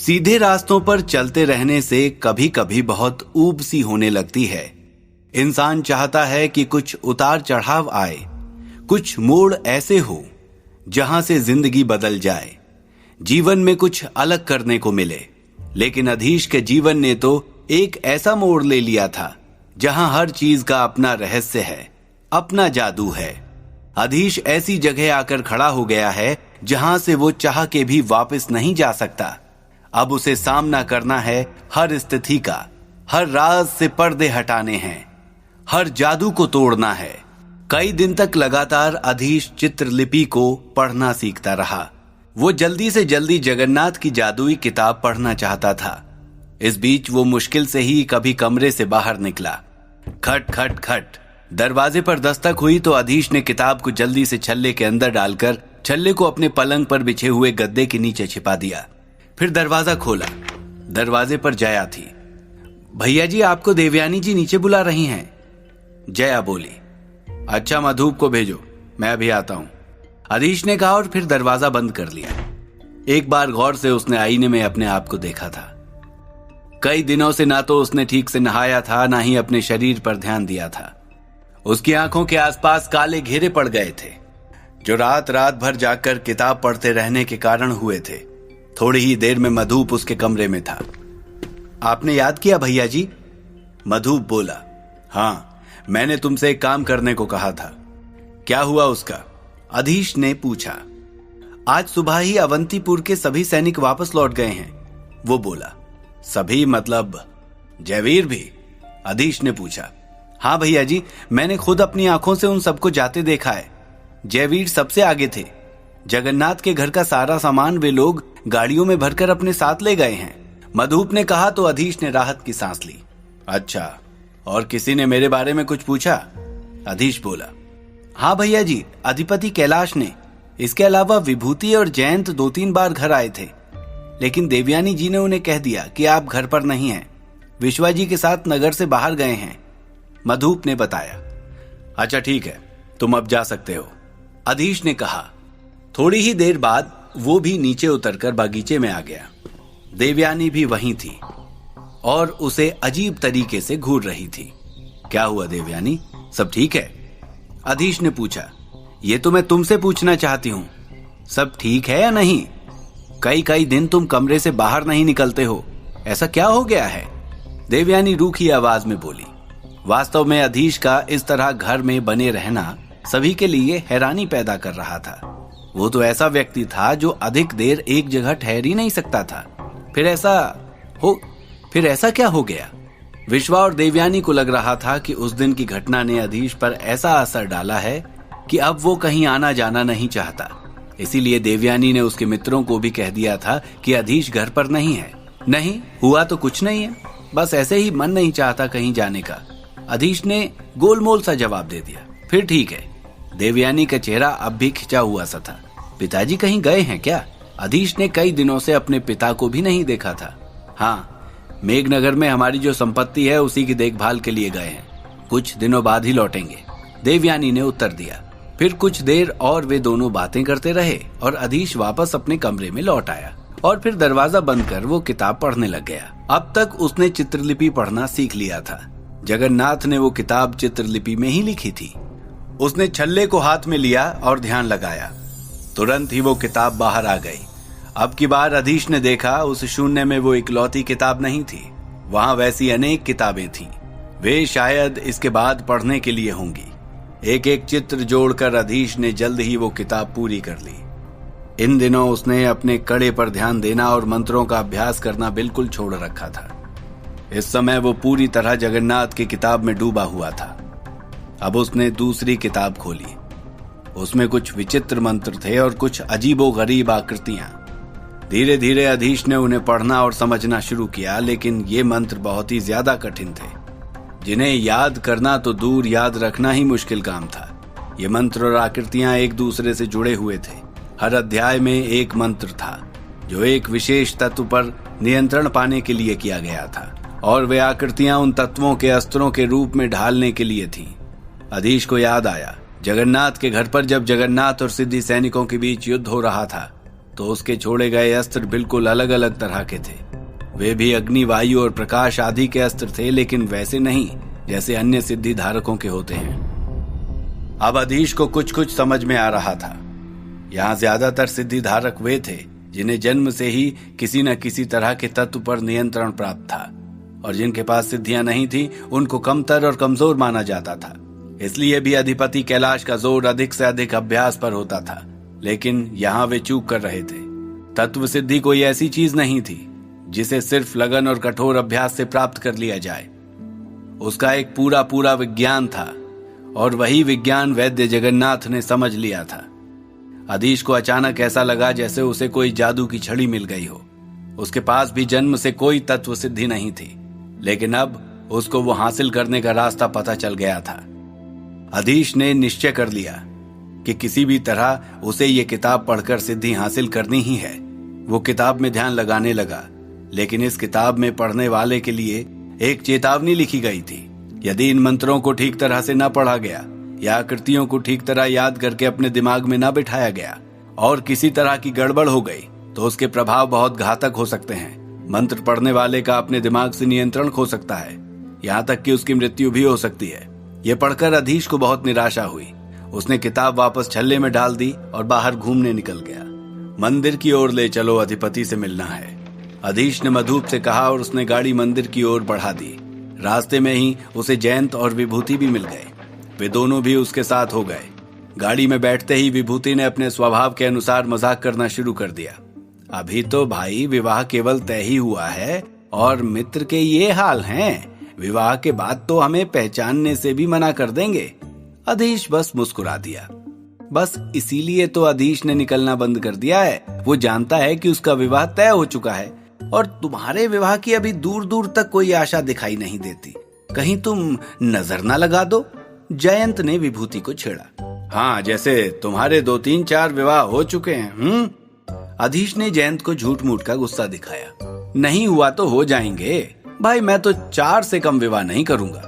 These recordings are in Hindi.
सीधे रास्तों पर चलते रहने से कभी कभी बहुत ऊब सी होने लगती है। इंसान चाहता है कि कुछ उतार चढ़ाव आए, कुछ मोड़ ऐसे हो जहां से जिंदगी बदल जाए, जीवन में कुछ अलग करने को मिले। लेकिन अधीश के जीवन ने तो एक ऐसा मोड़ ले लिया था जहां हर चीज का अपना रहस्य है, अपना जादू है। अधीश ऐसी जगह आकर खड़ा हो गया है जहां से वो चाह के भी वापस नहीं जा सकता। अब उसे सामना करना है हर स्थिति का, हर राज से पर्दे हटाने हैं, हर जादू को तोड़ना है। कई दिन तक लगातार अधीश चित्रलिपि को पढ़ना सीखता रहा। वो जल्दी से जल्दी जगन्नाथ की जादुई किताब पढ़ना चाहता था। इस बीच वो मुश्किल से ही कभी कमरे से बाहर निकला। खट खट खट, दरवाजे पर दस्तक हुई तो अधीश ने किताब को जल्दी से छल्ले के अंदर डालकर छल्ले को अपने पलंग पर बिछे हुए गद्दे के नीचे छिपा दिया। फिर दरवाजा खोला। दरवाजे पर जया थी। भैया जी, आपको देवयानी जी नीचे बुला रही हैं। जया बोली। अच्छा, मधुप को भेजो, मैं अभी आता हूं, अधीश ने कहा और फिर दरवाजा बंद कर लिया। एक बार गौर से उसने आईने में अपने आप को देखा था। कई दिनों से ना तो उसने ठीक से नहाया था, ना ही अपने शरीर पर ध्यान दिया था। उसकी आंखों के आसपास काले घेरे पड़ गए थे, जो रात रात भर जाकर किताब पढ़ते रहने के कारण हुए थे। थोड़ी ही देर में मधुप उसके कमरे में था। आपने याद किया भैया जी? मधुप बोला। हाँ, मैंने तुमसे एक काम करने को कहा था। क्या हुआ उसका? अधीश ने पूछा। आज सुबह ही अवंतीपुर के सभी सैनिक वापस लौट गए हैं, वो बोला। सभी मतलब जयवीर भी? अधीश ने पूछा। हाँ भैया जी, मैंने खुद अपनी आंखों से उन सबको जाते देखा है। जयवीर सबसे आगे थे। जगन्नाथ के घर का सारा सामान वे लोग गाड़ियों में भरकर अपने साथ ले गए हैं, मधुप ने कहा तो अधीश ने राहत की सांस ली। अच्छा, और किसी ने मेरे बारे में कुछ पूछा? अधीश बोला। हाँ भैया जी, अधिपति कैलाश ने। इसके अलावा विभूति और जयंत 2-3 बार घर आए थे, लेकिन देवयानी जी ने उन्हें कह दिया कि आप घर पर नहीं हैं, विश्वा जी के साथ नगर से बाहर गए हैं, मधुप ने बताया। अच्छा ठीक है, तुम अब जा सकते हो, अधीश ने कहा। थोड़ी ही देर बाद वो भी नीचे उतरकर बागीचे में आ गया। देवयानी भी वहीं थी और उसे अजीब तरीके से घूर रही थी। क्या हुआ देवयानी, सब ठीक है? अधीश ने पूछा। ये तो मैं तुमसे पूछना चाहती हूँ, सब ठीक है या नहीं? कई दिन तुम कमरे से बाहर नहीं निकलते हो, ऐसा क्या हो गया है? देवयानी रूखी आवाज में बोली। वास्तव में अधीश का इस तरह घर में बने रहना सभी के लिए हैरानी पैदा कर रहा था। वो तो ऐसा व्यक्ति था जो अधिक देर एक जगह ठहर ही नहीं सकता था। फिर ऐसा क्या हो गया? विश्वा और देवयानी को लग रहा था कि उस दिन की घटना ने अधीश पर ऐसा असर डाला है कि अब वो कहीं आना जाना नहीं चाहता। इसीलिए देवयानी ने उसके मित्रों को भी कह दिया था कि अधीश घर पर नहीं है। नहीं हुआ तो कुछ नहीं है, बस ऐसे ही मन नहीं चाहता कहीं जाने का, अधीश ने गोलमोल सा जवाब दे दिया। फिर ठीक है। देवयानी का चेहरा अब भी खिंचा हुआ सा था। पिताजी कहीं गए हैं क्या? अधीश ने कई दिनों से अपने पिता को भी नहीं देखा था। हाँ, मेघनगर में हमारी जो संपत्ति है उसी की देखभाल के लिए गए हैं, कुछ दिनों बाद ही लौटेंगे, देवयानी ने उत्तर दिया। फिर कुछ देर और वे दोनों बातें करते रहे और अधीश वापस अपने कमरे में लौट आया और फिर दरवाजा बंद कर वो किताब पढ़ने लग गया। अब तक उसने चित्रलिपि पढ़ना सीख लिया था। जगन्नाथ ने वो किताब चित्रलिपि में ही लिखी थी। उसने छल्ले को हाथ में लिया और ध्यान लगाया। तुरंत ही वो किताब बाहर आ गई। अब की बार अधीश ने देखा उस शून्य में वो इकलौती किताब नहीं थी, वहां वैसी अनेक किताबें थीं। वे शायद इसके बाद पढ़ने के लिए होंगी। एक एक चित्र जोड़कर अधीश ने जल्द ही वो किताब पूरी कर ली। इन दिनों उसने अपने कड़े पर ध्यान देना और मंत्रों का अभ्यास करना बिल्कुल छोड़ रखा था। इस समय वो पूरी तरह जगन्नाथ की किताब में डूबा हुआ था। अब उसने दूसरी किताब खोली। उसमें कुछ विचित्र मंत्र थे और कुछ अजीबोगरीब आकृतियां। धीरे धीरे अधीश ने उन्हें पढ़ना और समझना शुरू किया, लेकिन ये मंत्र बहुत ही ज्यादा कठिन थे, जिन्हें याद करना तो दूर, याद रखना ही मुश्किल काम था। ये मंत्र और आकृतियां एक दूसरे से जुड़े हुए थे। हर अध्याय में एक मंत्र था जो एक विशेष तत्व पर नियंत्रण पाने के लिए किया गया था, और वे आकृतियां उन तत्वों के अस्त्रों के रूप में ढालने के लिए थीं। अधीश को याद आया, जगन्नाथ के घर पर जब जगन्नाथ और सिद्धि सैनिकों के बीच युद्ध हो रहा था तो उसके छोड़े गए अस्त्र बिल्कुल अलग अलग तरह के थे। वे भी अग्नि, वायु और प्रकाश आदि के अस्त्र थे, लेकिन वैसे नहीं जैसे अन्य सिद्धि धारकों के होते हैं। अब अधीश को कुछ कुछ समझ में आ रहा था। यहाँ ज्यादातर सिद्धि धारक वे थे जिन्हें जन्म से ही किसी न किसी तरह के तत्व पर नियंत्रण प्राप्त था, और जिनके पास सिद्धियां नहीं थी उनको कमतर और कमजोर माना जाता था। इसलिए भी अधिपति कैलाश का जोर अधिक से अधिक अभ्यास पर होता था, लेकिन यहाँ वे चूक कर रहे थे। तत्व सिद्धि कोई ऐसी चीज नहीं थी जिसे सिर्फ लगन और कठोर अभ्यास से प्राप्त कर लिया जाए। उसका एक पूरा पूरा विज्ञान था, और वही विज्ञान वैद्य जगन्नाथ ने समझ लिया था। अधीश को अचानक ऐसा लगा जैसे उसे कोई जादू की छड़ी मिल गई हो। उसके पास भी जन्म से कोई तत्व सिद्धि नहीं थी, लेकिन अब उसको वो हासिल करने का रास्ता पता चल गया था। अधीश ने निश्चय कर लिया कि किसी भी तरह उसे ये किताब पढ़कर सिद्धि हासिल करनी ही है। वो किताब में ध्यान लगाने लगा, लेकिन इस किताब में पढ़ने वाले के लिए एक चेतावनी लिखी गई थी। यदि इन मंत्रों को ठीक तरह से न पढ़ा गया या आकृतियों को ठीक तरह याद करके अपने दिमाग में न बिठाया गया और किसी तरह की गड़बड़ हो गई तो उसके प्रभाव बहुत घातक हो सकते हैं। मंत्र पढ़ने वाले का अपने दिमाग से नियंत्रण खो सकता है, यहाँ तक कि उसकी मृत्यु भी हो सकती है। ये पढ़कर अधीश को बहुत निराशा हुई। उसने किताब वापस छल्ले में डाल दी और बाहर घूमने निकल गया। मंदिर की ओर ले चलो, अधिपति से मिलना है, अधीश ने मधुप से कहा, और उसने गाड़ी मंदिर की ओर बढ़ा दी। रास्ते में ही उसे जयंत और विभूति भी मिल गए। वे दोनों भी उसके साथ हो गए। गाड़ी में बैठते ही विभूति ने अपने स्वभाव के अनुसार मजाक करना शुरू कर दिया। अभी तो भाई विवाह केवल तय ही हुआ है और मित्र के ये हाल हैं। विवाह के बाद तो हमें पहचानने से भी मना कर देंगे। अधीश बस मुस्कुरा दिया। बस इसीलिए तो अधीश ने निकलना बंद कर दिया है। वो जानता है कि उसका विवाह तय हो चुका है और तुम्हारे विवाह की अभी दूर दूर तक कोई आशा दिखाई नहीं देती। कहीं तुम नजर ना लगा दो। जयंत ने विभूति को छेड़ा। हाँ, जैसे तुम्हारे 2-3-4 विवाह हो चुके हैं। अधीश ने जयंत को झूठ मूठ का गुस्सा दिखाया। नहीं हुआ तो हो जाएंगे भाई, मैं तो 4 से कम विवाह नहीं करूंगा,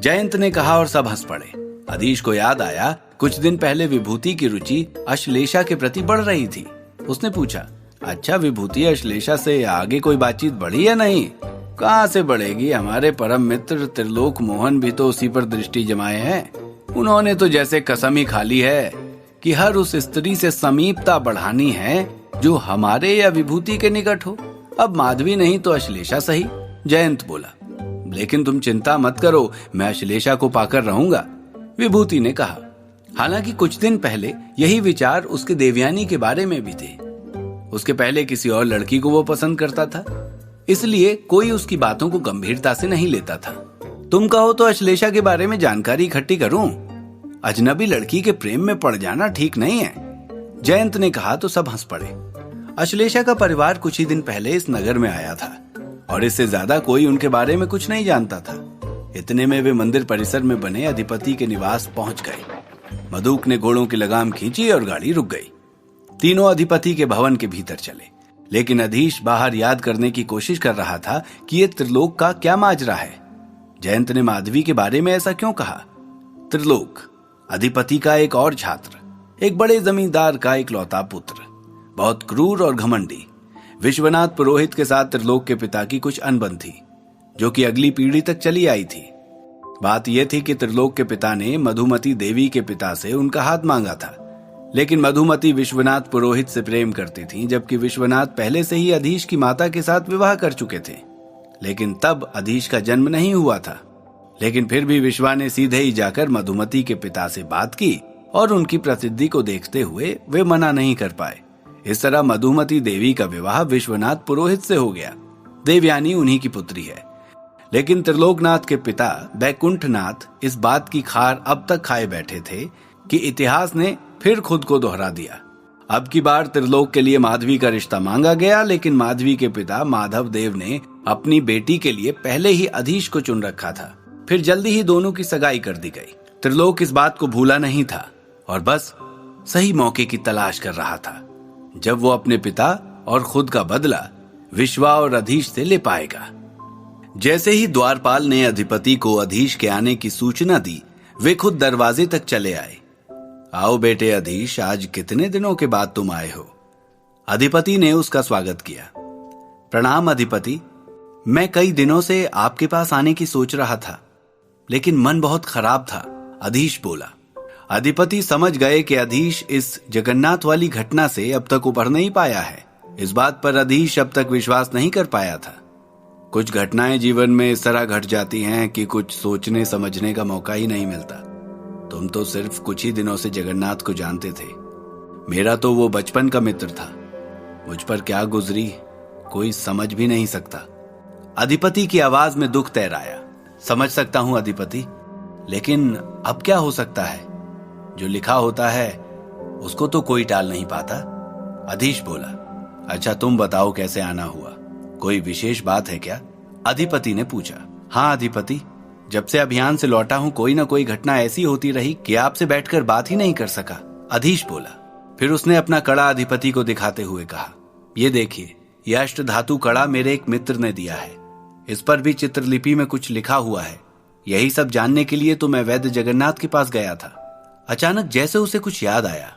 जयंत ने कहा, और सब हंस पड़े। अधीश को याद आया कुछ दिन पहले विभूति की रुचि अश्लेषा के प्रति बढ़ रही थी। उसने पूछा, अच्छा विभूति, अश्लेषा से आगे कोई बातचीत बढ़ी या नहीं? कहाँ से बढ़ेगी, हमारे परम मित्र त्रिलोक मोहन भी तो उसी पर दृष्टि जमाए हैं। उन्होंने तो जैसे कसम ही खा ली है कि हर उस स्त्री से समीपता बढ़ानी है जो हमारे या विभूति के निकट हो। अब माधवी नहीं तो अश्लेषा सही, जयंत बोला। लेकिन तुम चिंता मत करो, मैं अश्लेषा को पाकर रहूंगा, विभूति ने कहा। हालांकि कुछ दिन पहले यही विचार उसके देवयानी के बारे में भी थे। उसके पहले किसी और लड़की को वो पसंद करता था, इसलिए कोई उसकी बातों को गंभीरता से नहीं लेता था। तुम कहो तो अश्लेषा के बारे में जानकारी इकट्ठी करूं? अजनबी लड़की के प्रेम में पड़ जाना ठीक नहीं है, जयंत ने कहा, तो सब हंस पड़े। अश्लेषा का परिवार कुछ ही दिन पहले इस नगर में आया था और इससे ज्यादा कोई उनके बारे में कुछ नहीं जानता था। इतने में वे मंदिर परिसर में बने अधिपति के निवास पहुंच गए। मधुक ने घोड़ों की लगाम खींची और गाड़ी रुक गई। तीनों अधिपति के भवन के भीतर चले, लेकिन अधीश बाहर याद करने की कोशिश कर रहा था कि ये त्रिलोक का क्या माजरा है। जयंत ने माधवी के बारे में ऐसा क्यों कहा? त्रिलोक, अधिपति का एक और छात्र, एक बड़े जमींदार का इकलौता पुत्र, बहुत क्रूर और घमंडी। विश्वनाथ पुरोहित के साथ त्रिलोक के पिता की कुछ अनबन थी, जो कि अगली पीढ़ी तक चली आई थी। बात यह थी कि त्रिलोक के पिता ने मधुमती देवी के पिता से उनका हाथ मांगा था, लेकिन मधुमती विश्वनाथ पुरोहित से प्रेम करती थी, जबकि विश्वनाथ पहले से ही अधीश की माता के साथ विवाह कर चुके थे। लेकिन तब अधीश का जन्म नहीं हुआ था। लेकिन फिर भी विश्वा ने सीधे ही जाकर मधुमती के पिता से बात की और उनकी प्रसिद्धि को देखते हुए वे मना नहीं कर पाए। इस तरह मधुमती देवी का विवाह विश्वनाथ पुरोहित से हो गया। देवयानी उन्हीं की पुत्री है। लेकिन त्रिलोकनाथ के पिता बैकुंठनाथ इस बात की खार अब तक खाए बैठे थे कि इतिहास ने फिर खुद को दोहरा दिया। अब की बार त्रिलोक के लिए माधवी का रिश्ता मांगा गया, लेकिन माधवी के पिता माधव देव ने अपनी बेटी के लिए पहले ही अधीश को चुन रखा था। फिर जल्दी ही दोनों की सगाई कर दी गई। त्रिलोक इस बात को भूला नहीं था और बस सही मौके की तलाश कर रहा था, जब वो अपने पिता और खुद का बदला विश्वा और अधीश से ले पाएगा। जैसे ही द्वारपाल ने अधिपति को अधीश के आने की सूचना दी, वे खुद दरवाजे तक चले आए। आओ बेटे अधीश, आज कितने दिनों के बाद तुम आए हो? अधिपति ने उसका स्वागत किया। प्रणाम अधिपति, मैं कई दिनों से आपके पास आने की सोच रहा था, लेकिन मन बहुत खराब था, अधीश बोला। अधिपति समझ गए कि अधीश इस जगन्नाथ वाली घटना से अब तक उभर नहीं पाया है। इस बात पर अधीश अब तक विश्वास नहीं कर पाया था। कुछ घटनाएं जीवन में इस तरह घट जाती हैं कि कुछ सोचने समझने का मौका ही नहीं मिलता। तुम तो सिर्फ कुछ ही दिनों से जगन्नाथ को जानते थे। मेरा तो वो बचपन का मित्र था। मुझ पर क्या गुजरी कोई समझ भी नहीं सकता। अधिपति की आवाज में दुख तैराया। समझ सकता हूं अधिपति, लेकिन अब क्या हो सकता है? जो लिखा होता है उसको तो कोई टाल नहीं पाता। अधीश बोला। अच्छा, तुम बताओ कैसे आना हुआ? कोई विशेष बात है क्या? अधिपति ने पूछा। हाँ अधिपति, जब से अभियान से लौटा हूं कोई ना कोई घटना ऐसी होती रही कि आपसे बैठकर बात ही नहीं कर सका, अधीश बोला। फिर उसने अपना कड़ा अधिपति को दिखाते हुए कहा, ये देखिए, यह अष्ट धातु कड़ा मेरे एक मित्र ने दिया है। इस पर भी चित्रलिपि में कुछ लिखा हुआ है। यही सब जानने के लिए तो मैं वैद्य जगन्नाथ के पास गया था। अचानक जैसे उसे कुछ याद आया,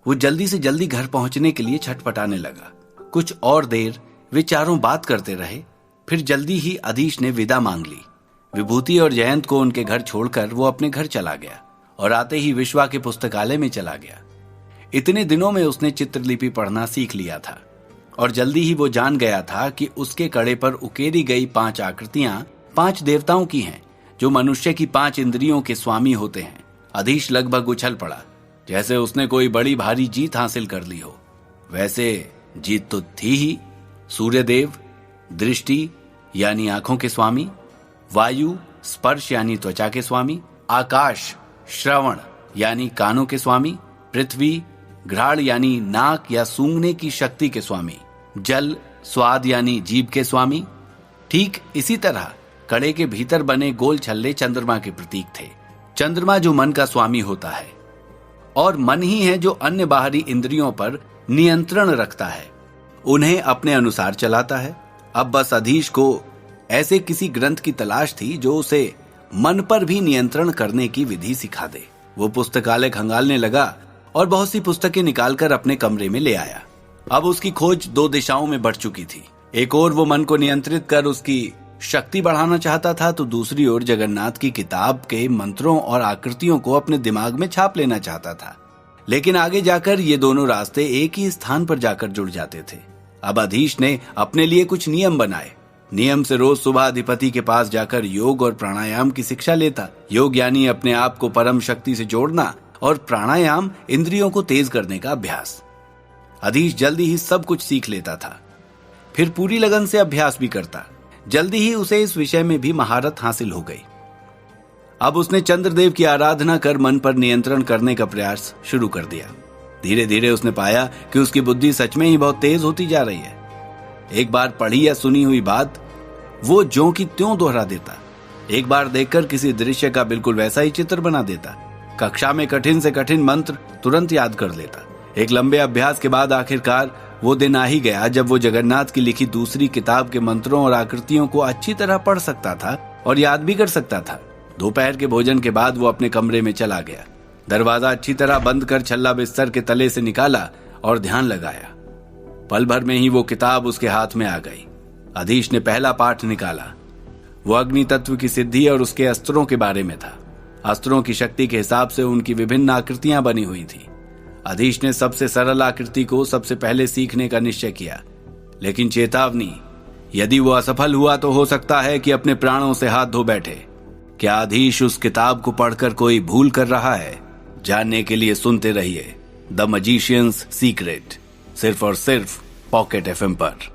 वो जल्दी से जल्दी घर पहुंचने के लिए छटपटाने लगा। कुछ और देर वे चारों बात करते रहे। फिर जल्दी ही अधीश ने विदा मांग ली। विभूति और जयंत को उनके घर छोड़कर वो अपने घर चला गया और आते ही विश्वा के पुस्तकालय में चला गया। इतने दिनों में उसने चित्रलिपि पढ़ना सीख लिया था और जल्दी ही वो जान गया था कि उसके कड़े पर उकेरी गई 5 आकृतियां 5 देवताओं की हैं, जो मनुष्य की 5 इंद्रियों के स्वामी होते हैं। अधीश लगभग उछल पड़ा, जैसे उसने कोई बड़ी भारी जीत हासिल कर ली हो। वैसे जीत तो थी ही। सूर्यदेव दृष्टि यानी आंखों के स्वामी, वायु स्पर्श यानी त्वचा के स्वामी, आकाश श्रवण यानी कानों के स्वामी, पृथ्वी घ्राण यानी नाक या सूंघने की शक्ति के स्वामी, जल स्वाद यानी जीभ के स्वामी। ठीक इसी तरह कड़े के भीतर बने गोल छल्ले चंद्रमा के प्रतीक थे। चंद्रमा जो मन का स्वामी होता है और मन ही है जो अन्य बाहरी इंद्रियों पर नियंत्रण रखता है, उन्हें अपने अनुसार चलाता है। अब बस अधीश को ऐसे किसी ग्रंथ की तलाश थी जो उसे मन पर भी नियंत्रण करने की विधि सिखा दे। वो पुस्तकालय खंगालने लगा और बहुत सी पुस्तकें निकालकर अपने कमरे में ले आया। अब उसकी खोज 2 दिशाओं में बढ़ चुकी थी। एक ओर वो मन को नियंत्रित कर उसकी शक्ति बढ़ाना चाहता था, तो दूसरी ओर जगन्नाथ की किताब के मंत्रों और आकृतियों को अपने दिमाग में छाप लेना चाहता था। लेकिन आगे जाकर ये दोनों रास्ते एक ही स्थान पर जाकर जुड़ जाते थे। अब अधीश ने अपने लिए कुछ नियम बनाए। नियम से रोज सुबह अधिपति के पास जाकर योग और प्राणायाम की शिक्षा लेता। योग यानी अपने आप को परम शक्ति से जोड़ना और प्राणायाम इंद्रियों को तेज करने का अभ्यास। अधीश जल्दी ही सब कुछ सीख लेता था, फिर पूरी लगन से अभ्यास भी करता। जल्दी ही उसे इस विषय में भी महारत हासिल हो गई। अब उसने चंद्रदेव की आराधना कर मन पर नियंत्रण करने का प्रयास शुरू कर दिया। धीरे धीरे उसने पाया कि उसकी बुद्धि सच में ही बहुत तेज होती जा रही है। एक बार पढ़ी या सुनी हुई बात वो ज्यों की त्यों दोहरा देता। एक बार देखकर किसी दृश्य का बिल्कुल वैसा ही चित्र बना देता। कक्षा में कठिन से कठिन मंत्र तुरंत याद कर लेता। एक लंबे अभ्यास के बाद आखिरकार वो दिन आ ही गया जब वो जगन्नाथ की लिखी दूसरी किताब के मंत्रों और आकृतियों को अच्छी तरह पढ़ सकता था और याद भी कर सकता था। दोपहर के भोजन के बाद वो अपने कमरे में चला गया। दरवाजा अच्छी तरह बंद कर छल्ला बिस्तर के तले से निकाला और ध्यान लगाया। पल भर में ही वो किताब उसके हाथ में आ गई। अधीश ने पहला पाठ निकाला। वो अग्नि तत्व की सिद्धि और उसके अस्त्रों के बारे में था। अस्त्रों की शक्ति के हिसाब से उनकी विभिन्न आकृतियां बनी हुई थी। अधीश ने सबसे सरल आकृति को सबसे पहले सीखने का निश्चय किया, लेकिन चेतावनी, यदि वो असफल हुआ तो हो सकता है कि अपने प्राणों से हाथ धो बैठे। क्या अधीश उस किताब को पढ़कर कोई भूल कर रहा है? जानने के लिए सुनते रहिए द मैजिशियंस सीक्रेट, सिर्फ और सिर्फ पॉकेट FM पर।